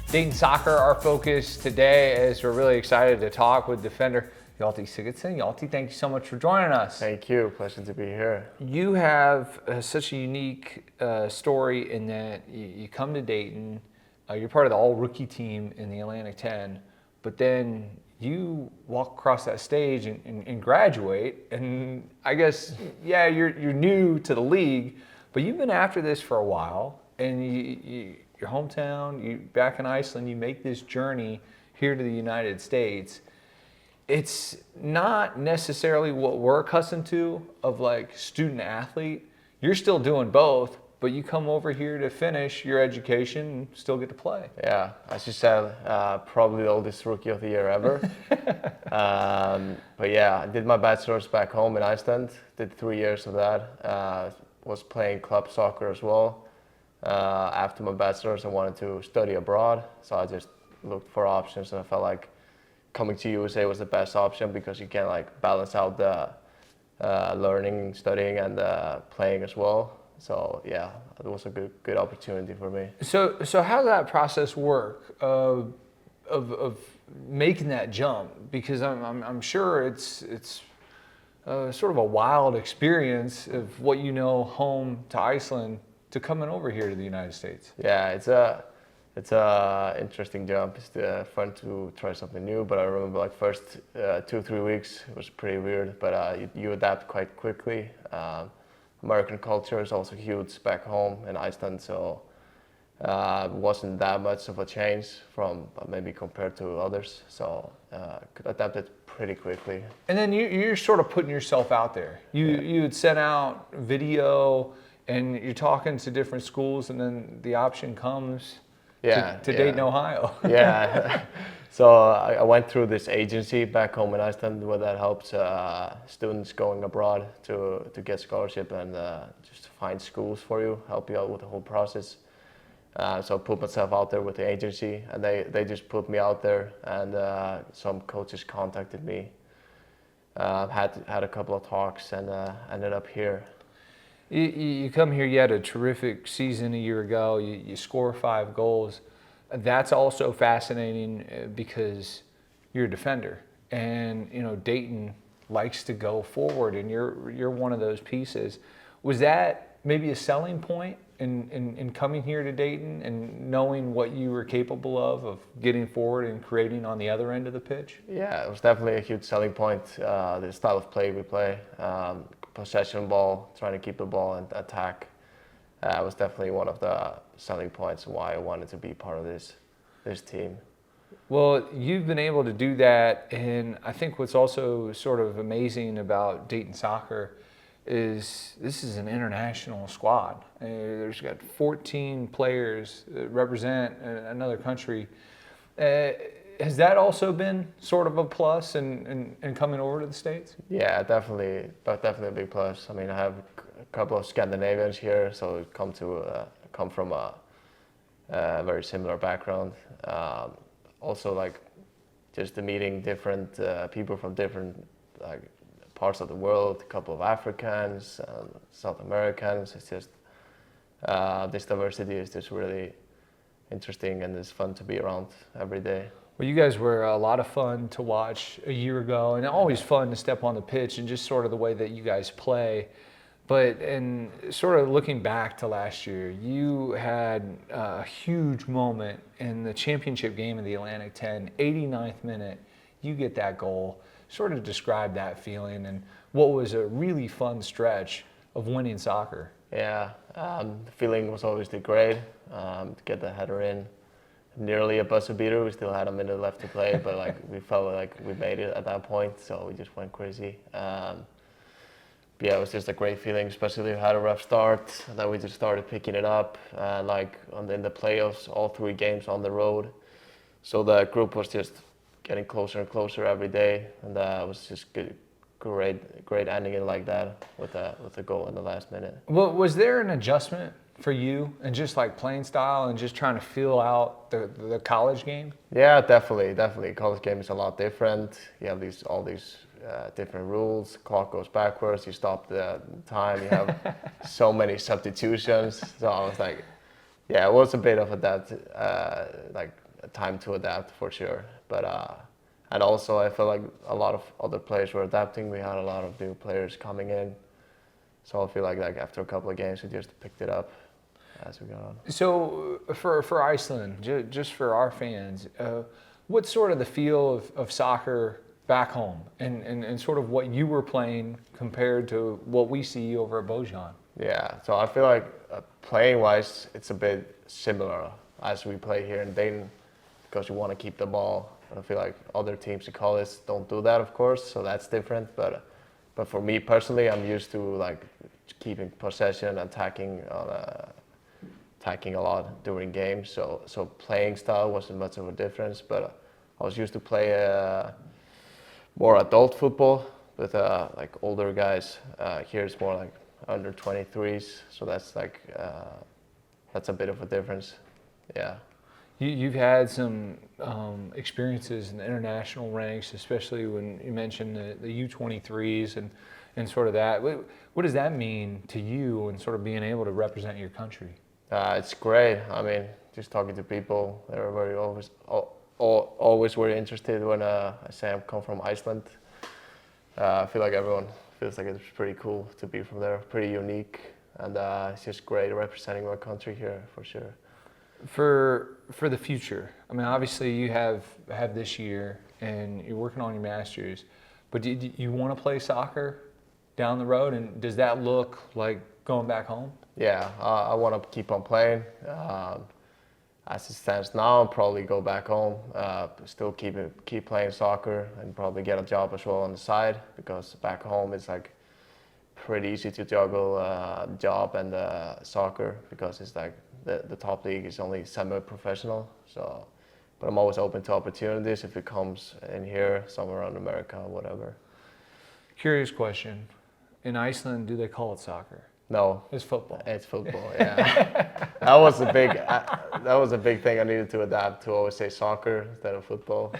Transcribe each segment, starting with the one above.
Dayton Soccer, our focus today, as we're really excited to talk with defender Hjalti Sigurðsson. Hjalti, thank you so much for joining us. Thank you. Pleasure to be here. You have such a unique story in that you come to Dayton, you're part of the all-rookie team in the Atlantic 10, but then you walk across that stage and graduate, and I guess, yeah, you're new to the league, but you've been after this for a while, and your hometown, you back in Iceland, you make this journey here to the United States. It's not necessarily what we're accustomed to of like student athlete. You're still doing both, but you come over here to finish your education and still get to play. Yeah, as you said, probably the oldest rookie of the year ever. But yeah, I did my bachelor's back home in Iceland, did 3 years of that. Was playing club soccer as well. After my bachelor's, I wanted to study abroad, so I just looked for options, and I felt like coming to USA was the best option because you can like balance out the learning, studying, and playing as well. So yeah, it was a good opportunity for me. So how does that process work of making that jump? Because I'm sure it's sort of a wild experience of what you know home to Iceland to coming over here to the United States. Yeah, it's a interesting jump. It's fun to try something new, but I remember like first 2-3 weeks it was pretty weird, but you adapt quite quickly. American culture is also huge back home in Iceland, so it wasn't that much of a change from maybe compared to others, so could adapt it pretty quickly. And then you're sort of putting yourself out there. You had sent out video, and you're talking to different schools, and then the option comes to Dayton, Ohio. Yeah. So I went through this agency back home in Iceland where that helps students going abroad to get scholarship and just find schools for you, help you out with the whole process. So I put myself out there with the agency, and they just put me out there, and some coaches contacted me. Had a couple of talks, and ended up here. You come here, you had a terrific season a year ago, you score 5 goals. That's also fascinating because you're a defender, and you know Dayton likes to go forward, and you're one of those pieces. Was that maybe a selling point in coming here to Dayton and knowing what you were capable of getting forward and creating on the other end of the pitch? Yeah, it was definitely a huge selling point. The style of play we play, possession ball, trying to keep the ball and attack, was definitely one of the selling points why I wanted to be part of this team. Well, you've been able to do that, and I think what's also sort of amazing about Dayton Soccer is this is an international squad. There's got 14 players that represent another country. Has that also been sort of a plus in coming over to the States? Yeah, definitely a big plus. I mean, I have a couple of Scandinavians here, so come from a very similar background. Also, like just the meeting different people from different like parts of the world, a couple of Africans, South Americans. It's just this diversity is just really interesting, and it's fun to be around every day. Well, you guys were a lot of fun to watch a year ago, and always fun to step on the pitch and just sort of the way that you guys play. But in sort of looking back to last year, you had a huge moment in the championship game of the Atlantic 10, 89th minute. You get that goal. Sort of describe that feeling and what was a really fun stretch of winning soccer. Yeah, the feeling was obviously great to get the header in. Nearly a buzzer beater. We still had a minute left to play, but like we felt like we made it at that point, so we just went crazy. Yeah, it was just a great feeling, especially we had a rough start, and then we just started picking it up, like in the playoffs, all 3 games on the road. So the group was just getting closer and closer every day, and it was just good, great ending it like that with a goal in the last minute. Well, was there an adjustment for you, and just like playing style and just trying to feel out the college game? Yeah, definitely. College game is a lot different. You have all these different rules. Clock goes backwards. You stop the time. You have so many substitutions. So I was like, yeah, it was a bit of like a time to adapt for sure. But and also I feel like a lot of other players were adapting. We had a lot of new players coming in. So I feel like after a couple of games, we just picked it up as we got on. So for Iceland, just for our fans, what's sort of the feel of soccer back home, and sort of what you were playing compared to what we see over at Bojan? Yeah, so I feel like playing-wise, it's a bit similar as we play here in Dayton, because you want to keep the ball. I feel like other teams in college don't do that, of course, so that's different. But for me personally, I'm used to like keeping possession, attacking a lot during games. So playing style wasn't much of a difference. But I was used to play more adult football with like older guys. Here it's more like under 23s. So that's like that's a bit of a difference. Yeah. You've had some experiences in the international ranks, especially when you mentioned the U23s and sort of that. What does that mean to you and sort of being able to represent your country? It's great. I mean, just talking to people, they're always very interested when I say I come from Iceland. I feel like everyone feels like it's pretty cool to be from there, pretty unique, and it's just great representing my country here for sure. For the future, I mean, obviously you have this year and you're working on your master's, but do you want to play soccer down the road, and does that look like going back home? Yeah, I want to keep on playing. As it stands now, I'll probably go back home, still keep playing soccer, and probably get a job as well on the side, because back home it's like pretty easy to juggle job and soccer, because it's like the top league is only semi-professional. So, but I'm always open to opportunities if it comes in here, somewhere around America, whatever. Curious question: in Iceland, do they call it soccer? No, It's football. it's football. Yeah, that was a big thing I needed to adapt to. Always say soccer instead of football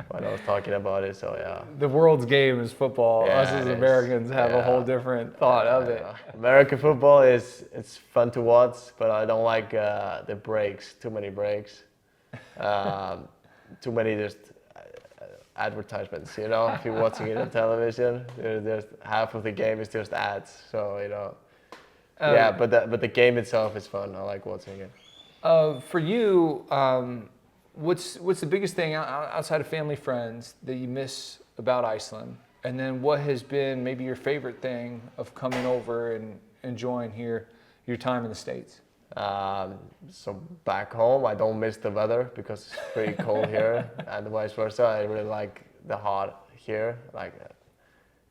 when I was talking about it. So yeah. The world's game is football. Yeah, Us as it is. Americans have a whole Yeah. different thought of it. American football it's fun to watch, but I don't like the breaks. Too many breaks. Too many just advertisements. You know, if you're watching it on television, there's half of the game is just ads. So you know. Yeah, but the game itself is fun. I like watching it. For you, what's the biggest thing outside of family, friends that you miss about Iceland? And then what has been maybe your favorite thing of coming over and enjoying here your time in the States? So back home, I don't miss the weather because it's pretty cold here, and vice versa. I really like the hot here, like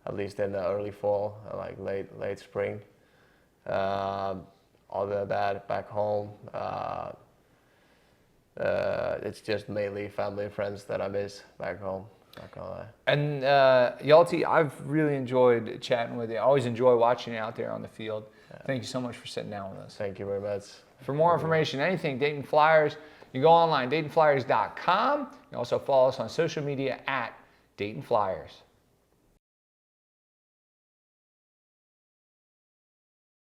at least in the early fall, like late spring. Other than that, back home, it's just mainly family and friends that I miss back home. Not gonna lie. And Hjalti, I've really enjoyed chatting with you. I always enjoy watching you out there on the field. Yeah. Thank you so much for sitting down with us. Thank you very much. For more information, anything Dayton Flyers, you go online, DaytonFlyers.com. You also follow us on social media at Dayton Flyers.